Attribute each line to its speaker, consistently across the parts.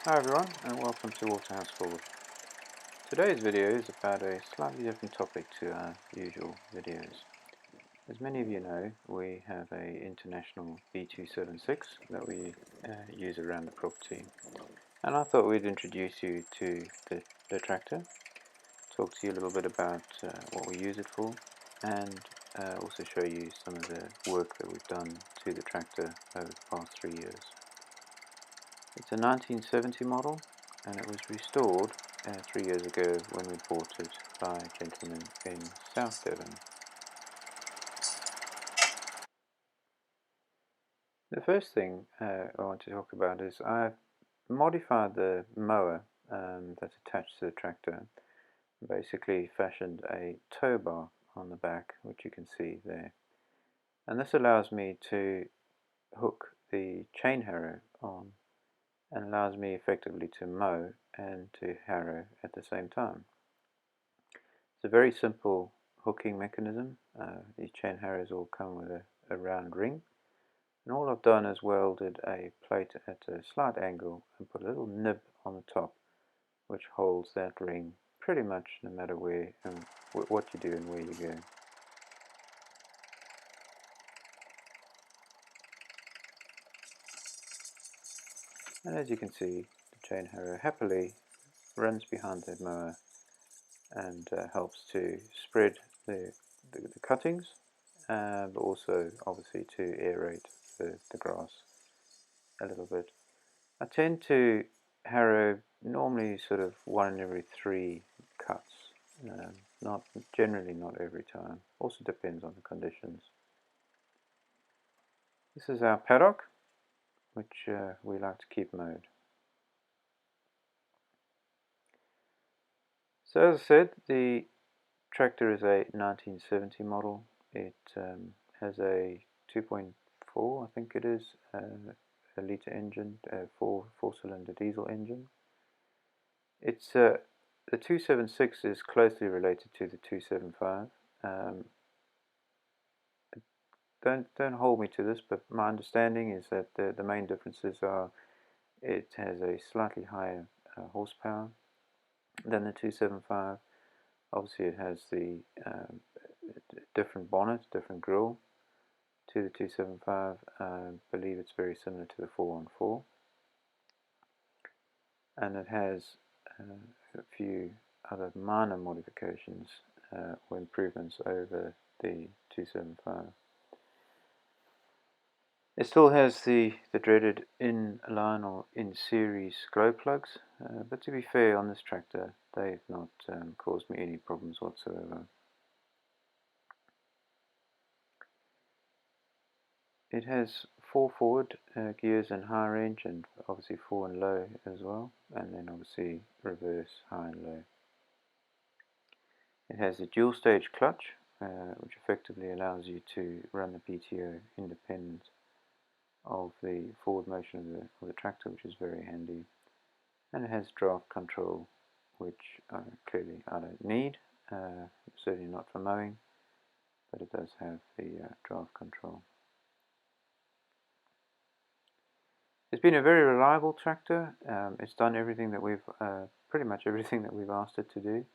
Speaker 1: Hi everyone, and welcome to Waterhouse Forde. Today's video is about a slightly different topic to our usual videos. As many of you know, we have a International B276 that we use around the property, and I thought we'd introduce you to the tractor, talk to you a little bit about what we use it for, and also show you some of the work that we've done to the tractor over the past 3 years. It's a 1970 model, and it was restored 3 years ago when we bought it by a gentleman in South Devon. The first thing I want to talk about is I've modified the mower that's attached to the tractor. Basically fashioned a tow bar on the back, which you can see there, and this allows me to hook the chain harrow on and allows me effectively to mow and to harrow at the same time. It's a very simple hooking mechanism. These chain harrows all come with a round ring, and all I've done is welded a plate at a slight angle and put a little nib on the top which holds that ring pretty much no matter where and what you do and where you go. And as you can see, the chain harrow happily runs behind the mower and helps to spread the cuttings, but also obviously to aerate the grass a little bit. I tend to harrow normally sort of 1 in every 3 cuts, generally not every time, also depends on the conditions. This is our paddock, which we like to keep mowed. So as I said, the tractor is a 1970 model. It has a 2.4, I think it is, a litre engine, a four-cylinder diesel engine. It's the 276 is closely related to the 275. Don't hold me to this, but my understanding is that the main differences are it has a slightly higher horsepower than the 275. Obviously it has the different bonnet, different grille to the 275. I believe it's very similar to the 414, and it has a few other minor modifications or improvements over the 275. It still has the dreaded in-line or in-series glow plugs, but to be fair, on this tractor they've not caused me any problems whatsoever. It has 4 forward gears in high range, and obviously 4 in low as well, and then obviously reverse, high and low. It has a dual stage clutch, which effectively allows you to run the PTO independent of the forward motion of the tractor, which is very handy. And it has draft control which clearly I don't need, certainly not for mowing, but it does have the draft control. It's been a very reliable tractor. It's done everything that we've, pretty much everything that we've asked it to do.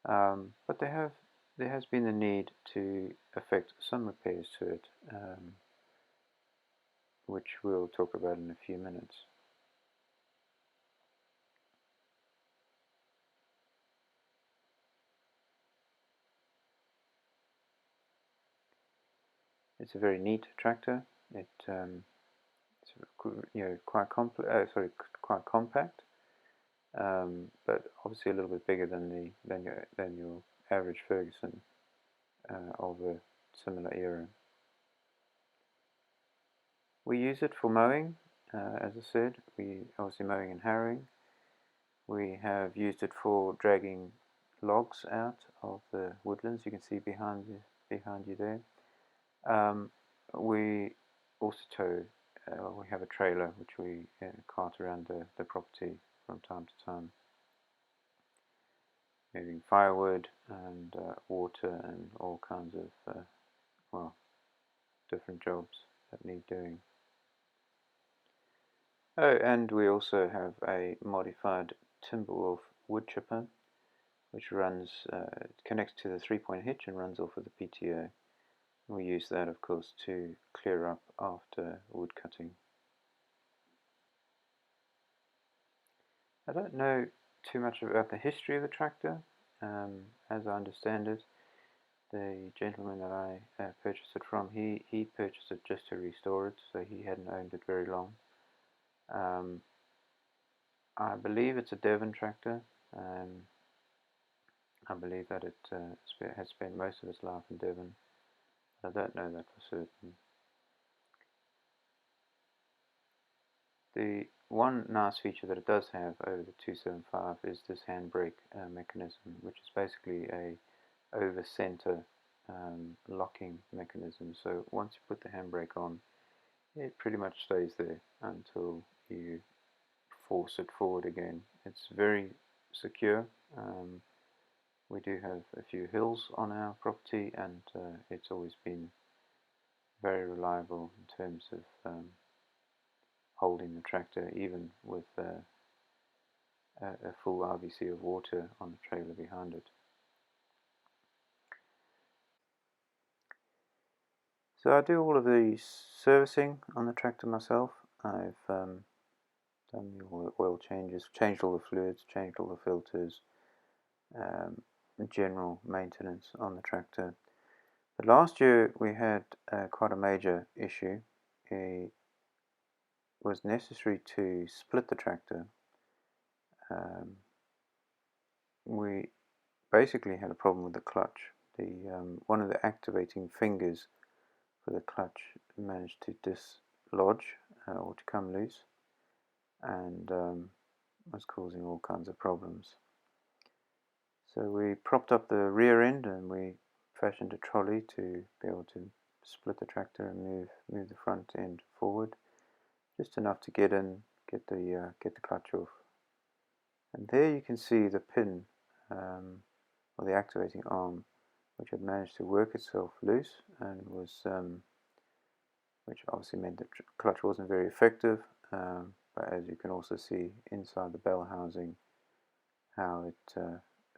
Speaker 1: But there has been the need to effect some repairs to it, which we'll talk about in a few minutes. It's a very neat tractor. It's quite compact, but obviously a little bit bigger than your average Ferguson of a similar era. We use it for mowing, as I said. We obviously mowing and harrowing. We have used it for dragging logs out of the woodlands. You can see behind you there. We also tow. We have a trailer which we cart around the property from time to time, moving firewood and water and all kinds of different jobs that need doing. Oh, and we also have a modified Timberwolf wood chipper, which runs, connects to the 3-point hitch and runs off of the PTO. We use that, of course, to clear up after wood cutting. I don't know too much about the history of the tractor. As I understand it, the gentleman that I purchased it from, he purchased it just to restore it, so he hadn't owned it very long. I believe it's a Devon tractor. I believe that it has spent most of its life in Devon. I don't know that for certain. The one nice feature that it does have over the 275 is this handbrake mechanism, which is basically a over-center locking mechanism. So once you put the handbrake on, it pretty much stays there until you force it forward again. It's very secure. We do have a few hills on our property, and it's always been very reliable in terms of holding the tractor, even with a full RVC of water on the trailer behind it. So I do all of the servicing on the tractor myself. I've done all the oil changes, changed all the fluids, changed all the filters, general maintenance on the tractor. But last year we had quite a major issue. It was necessary to split the tractor. We basically had a problem with the clutch. One of the activating fingers for the clutch managed to dislodge or to come loose, and was causing all kinds of problems. So we propped up the rear end and we fashioned a trolley to be able to split the tractor and move the front end forward, just enough to get in, get the clutch off. And there you can see the pin, or the activating arm, which had managed to work itself loose, and was which obviously meant the clutch wasn't very effective. But as you can also see inside the bell housing, how it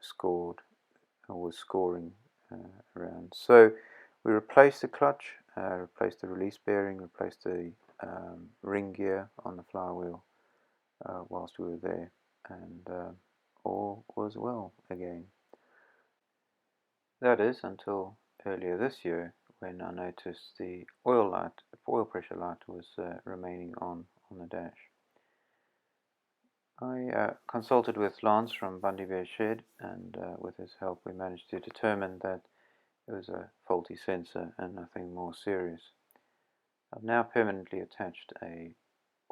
Speaker 1: scored or was scoring around. So we replaced the clutch, replaced the release bearing, replaced the ring gear on the flywheel whilst we were there, and all was well again. That is until earlier this year, when I noticed the oil pressure light was remaining on the dash. I consulted with Lance from Bundy Bear Shed, and with his help we managed to determine that it was a faulty sensor and nothing more serious. I've now permanently attached a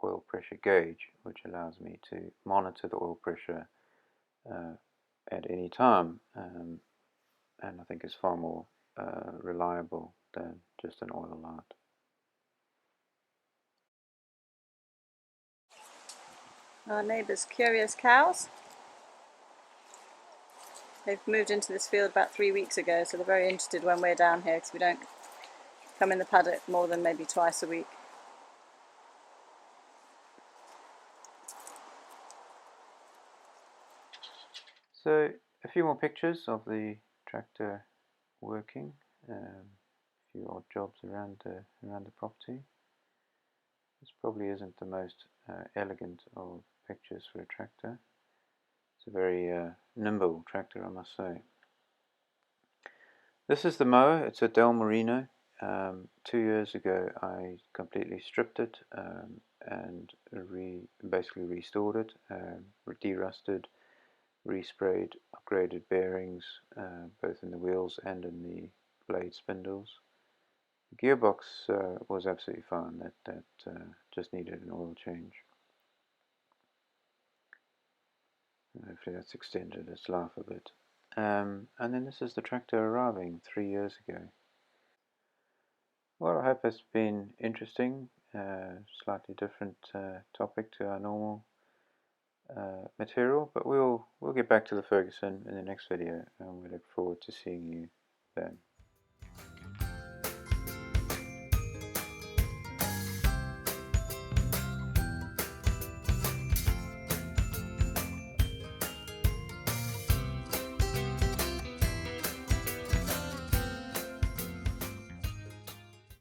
Speaker 1: oil pressure gauge, which allows me to monitor the oil pressure at any time, and I think is far more reliable than just an oil light.
Speaker 2: Our neighbour's curious cows. They've moved into this field about 3 weeks ago, so they're very interested when we're down here because we don't come in the paddock more than maybe twice a week.
Speaker 1: So a few more pictures of the tractor working. A few odd jobs around the property. This probably isn't the most elegant of pictures for a tractor. It's a very nimble tractor, I must say. This is the mower. It's a Del Marino. 2 years ago I completely stripped it and basically restored it, derusted, resprayed, upgraded bearings both in the wheels and in the blade spindles. The gearbox was absolutely fine. That just needed an oil change. Hopefully that's extended its life a bit. And then this is the tractor arriving 3 years ago. Well, I hope it's been interesting. Slightly different topic to our normal material, but we'll get back to the Ferguson in the next video, and we look forward to seeing you then.